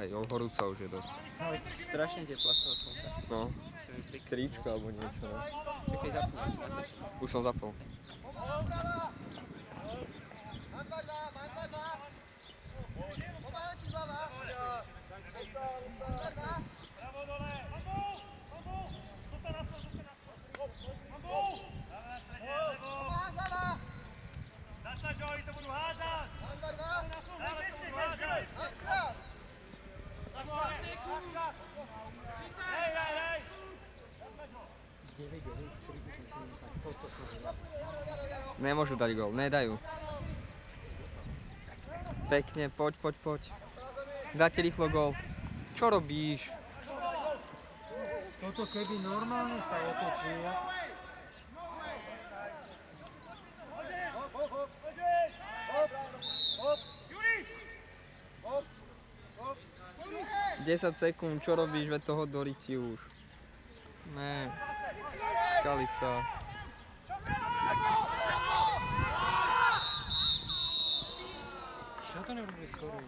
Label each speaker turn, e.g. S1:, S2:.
S1: Hej, horúca už je dosť.
S2: No, strašne teplá z toho slnka.
S1: No,
S2: Musím mi prikryť.
S1: tričko alebo niečo, no.
S2: Čakaj, zapnú asi natočím.
S1: Už som zapol.
S3: Zatlač, že oni to budú hádzať! Dále to budú hádzať! Hej, hej, hej!
S2: 9, 30 minút, tak toto sú veľa.
S1: Nemôžu dať gól, nedajú. Pekne, poď. Dáte rýchlo gól. Čo robíš?
S2: Toto keby normálne sa otočil,
S3: Juri!
S1: 10 sekúnd, čo robíš, veď toho doriti už. Ne. Skalica.
S2: čo to nerobí skoro?